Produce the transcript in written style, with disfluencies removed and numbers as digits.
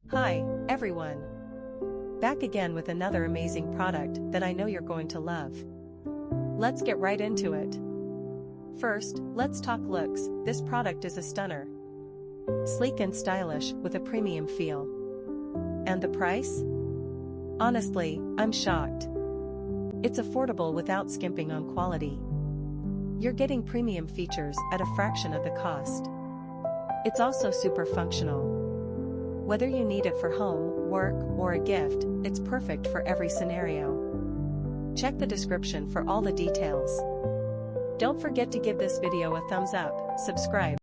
Hi, everyone. Back again with another amazing product that I know you're going to love. Let's get right into it. First, let's talk looks. This product is a stunner. Sleek and stylish with a premium feel. And the price? Honestly, I'm shocked. It's affordable without skimping on quality. You're getting premium features at a fraction of the cost. It's also super functional. Whether you need it for home, work, or a gift, it's perfect for every scenario. Check the description for all the details. Don't forget to give this video a thumbs up, subscribe,